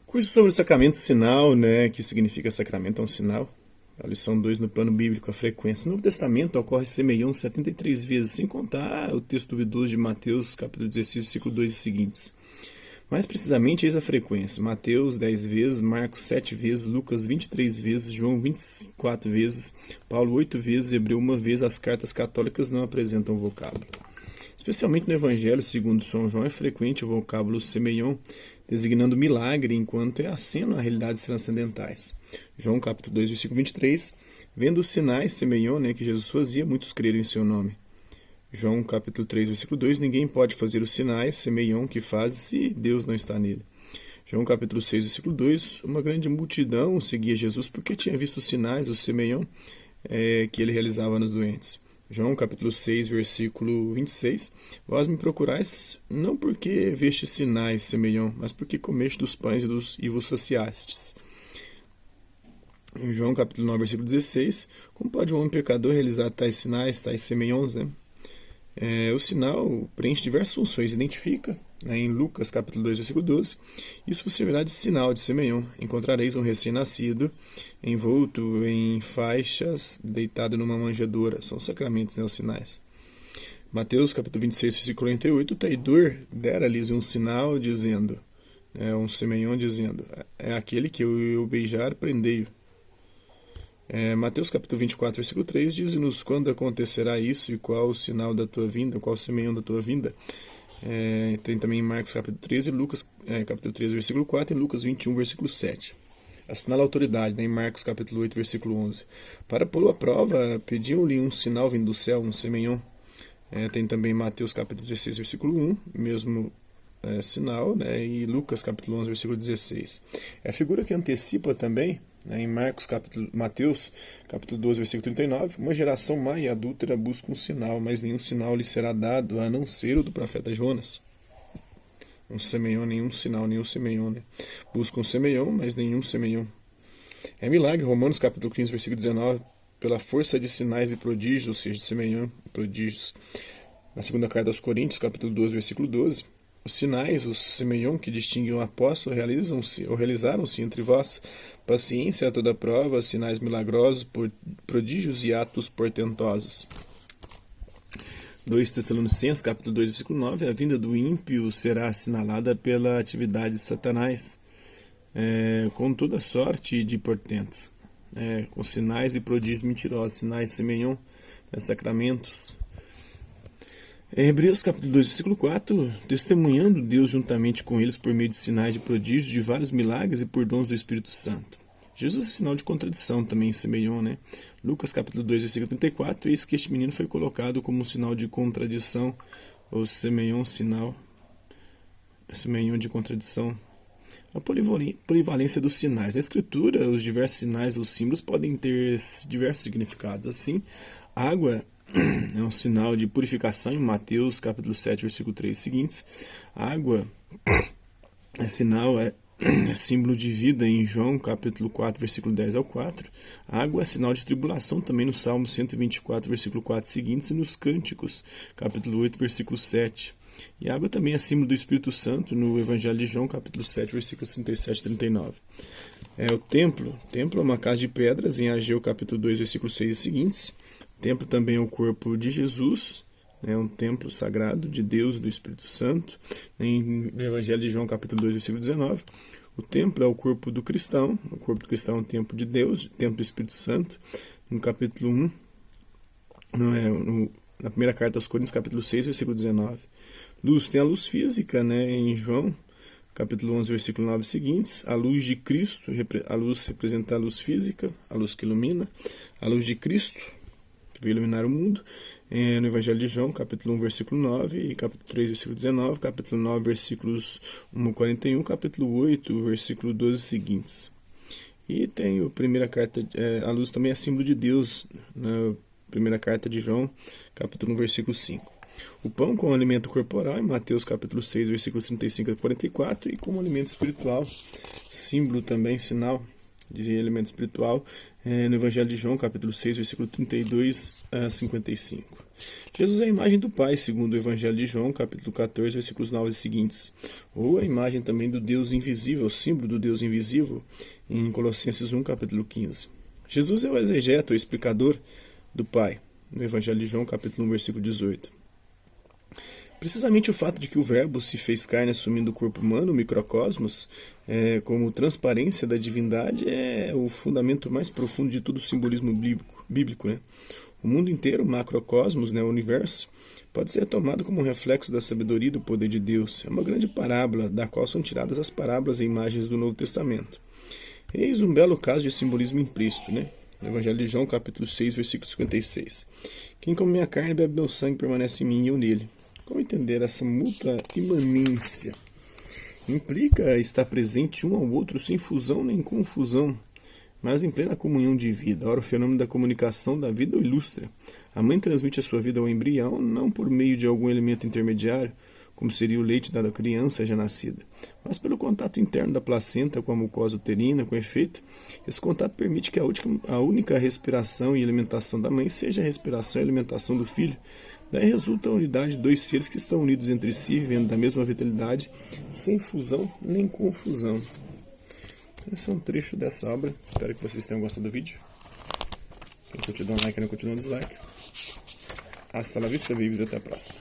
Curso sobre o sacramento sinal, né, que significa sacramento é um sinal. A lição 2 no plano bíblico, a frequência. No Novo Testamento ocorre semeion 73 vezes, sem contar o texto duvidoso de Mateus, capítulo 16, versículo 2 e seguintes. Mais precisamente, eis a frequência. Mateus 10 vezes, Marcos 7 vezes, Lucas 23 vezes, João 24 vezes, Paulo 8 vezes, Hebreu 1 vez. As cartas católicas não apresentam vocábulo. Especialmente no Evangelho segundo São João é frequente o vocábulo semeion, designando milagre, enquanto é aceno a realidades transcendentais. João capítulo 2, versículo 23, vendo os sinais semeion, que Jesus fazia, muitos creram em seu nome. João capítulo 3, versículo 2, ninguém pode fazer os sinais semeion que faz se Deus não está nele. João capítulo 6, versículo 2, uma grande multidão seguia Jesus porque tinha visto os sinais, os semeion, que ele realizava nos doentes. João capítulo 6, versículo 26, vós me procurais não porque vestes sinais, semeion, mas porque comeste dos pães e vos saciastes. Em João capítulo 9, versículo 16, como pode um homem pecador realizar tais sinais, tais semeions, o sinal preenche diversas funções, identifica, em Lucas capítulo 2, versículo 12, isso vos servirá de sinal de semeion, encontrareis um recém-nascido, envolto em faixas, deitado numa manjedoura, são os sacramentos, os sinais. Mateus capítulo 26, versículo 48, o traidor dera-lhes um sinal dizendo, um semeion dizendo, é aquele que eu beijar, prendei-o. Mateus capítulo 24, versículo 3, diz-nos quando acontecerá isso e qual o sinal da tua vinda, qual o semeion da tua vinda. Tem também em Marcos capítulo 13, Lucas capítulo 13, versículo 4 e Lucas 21, versículo 7. Assinala a autoridade, em Marcos capítulo 8, versículo 11. Para pô-lo à prova, pediam-lhe um sinal vindo do céu, um semeion. Tem também Mateus capítulo 16, versículo 1, mesmo sinal, e Lucas capítulo 11, versículo 16. É a figura que antecipa também, em Mateus capítulo 12, versículo 39, uma geração má e adúltera busca um sinal, mas nenhum sinal lhe será dado, a não ser o do profeta Jonas. Um semeion, nenhum sinal, nenhum semeion. Busca um semeion, mas nenhum semeion. É milagre, Romanos capítulo 15, versículo 19, pela força de sinais e prodígios, ou seja, de semeion e prodígios. Na segunda carta aos Coríntios, capítulo 12, versículo 12, os sinais, os semeion que distinguem o apóstolo, realizaram-se entre vós, paciência a toda prova, sinais milagrosos, prodígios e atos portentosos. 2 Tessalonicenses, capítulo 2, versículo 9, a vinda do ímpio será assinalada pela atividade de Satanás, com toda sorte de portentos, com sinais e prodígios mentirosos, sinais semeion, sacramentos. Em Hebreus capítulo 2, versículo 4, testemunhando Deus juntamente com eles por meio de sinais de prodígios, de vários milagres e por dons do Espírito Santo. Jesus é sinal de contradição também em semeion, Lucas capítulo 2, versículo 34, eis que este menino foi colocado como um sinal de contradição, ou semeion, sinal, semeion de contradição. A polivalência dos sinais. Na Escritura, os diversos sinais ou símbolos podem ter diversos significados. Assim, água é um sinal de purificação em Mateus capítulo 7, versículo 3 seguintes. Água é símbolo de vida em João capítulo 4, versículo 10 ao 4. Água é sinal de tribulação também no Salmo 124, versículo 4 seguintes, e nos Cânticos capítulo 8, versículo 7. E água também é símbolo do Espírito Santo no Evangelho de João capítulo 7, versículos 37 e 39. O templo é uma casa de pedras em Ageu capítulo 2, versículo 6 e seguintes. O templo também é o corpo de Jesus, um templo sagrado de Deus e do Espírito Santo. No Evangelho de João capítulo 2, versículo 19. O templo é o corpo do cristão, o corpo do cristão é o templo de Deus, o templo do Espírito Santo. No capítulo 1, na primeira carta aos Coríntios, capítulo 6, versículo 19. Luz, tem a luz física, em João capítulo 11, versículo 9 seguintes, a luz de Cristo, a luz representa a luz física, a luz que ilumina, a luz de Cristo, que veio iluminar o mundo, no Evangelho de João, capítulo 1, versículo 9, e capítulo 3, versículo 19, capítulo 9, versículos 1 a 41, capítulo 8, versículo 12 seguintes. E tem a primeira carta, a luz também é símbolo de Deus, na primeira carta de João, capítulo 1, versículo 5. O pão como alimento corporal, em Mateus capítulo 6, versículos 35 a 44, e como alimento espiritual, símbolo também, sinal de alimento espiritual, no Evangelho de João, capítulo 6, versículo 32 a 55. Jesus é a imagem do Pai, segundo o Evangelho de João, capítulo 14, versículos 9 e seguintes. Ou a imagem também do Deus invisível, símbolo do Deus invisível, em Colossenses 1, capítulo 15. Jesus é o exegeta, o explicador do Pai, no Evangelho de João, capítulo 1, versículo 18. Precisamente o fato de que o Verbo se fez carne assumindo o corpo humano, o microcosmos, como transparência da divindade, é o fundamento mais profundo de todo o simbolismo bíblico, né? O mundo inteiro, o macrocosmos, né, o universo, pode ser tomado como um reflexo da sabedoria e do poder de Deus. É uma grande parábola, da qual são tiradas as parábolas e imagens do Novo Testamento. Eis um belo caso de simbolismo implícito, né? No Evangelho de João, capítulo 6, versículo 56. Quem come minha carne e bebe meu sangue permanece em mim e eu nele. Como entender essa mútua imanência? Implica estar presente um ao outro sem fusão nem confusão, mas em plena comunhão de vida. Ora, o fenômeno da comunicação da vida o ilustra. A mãe transmite a sua vida ao embrião não por meio de algum elemento intermediário, como seria o leite dado à criança já nascida, mas pelo contato interno da placenta com a mucosa uterina. Com efeito, esse contato permite que a única respiração e alimentação da mãe seja a respiração e alimentação do filho. Daí resulta a unidade de dois seres que estão unidos entre si, vivendo da mesma vitalidade, sem fusão nem confusão. Esse é um trecho dessa obra. Espero que vocês tenham gostado do vídeo. Quem curtiu, dá um like, quem não curtiu, dá um dislike. Hasta la vista, babies, até a próxima.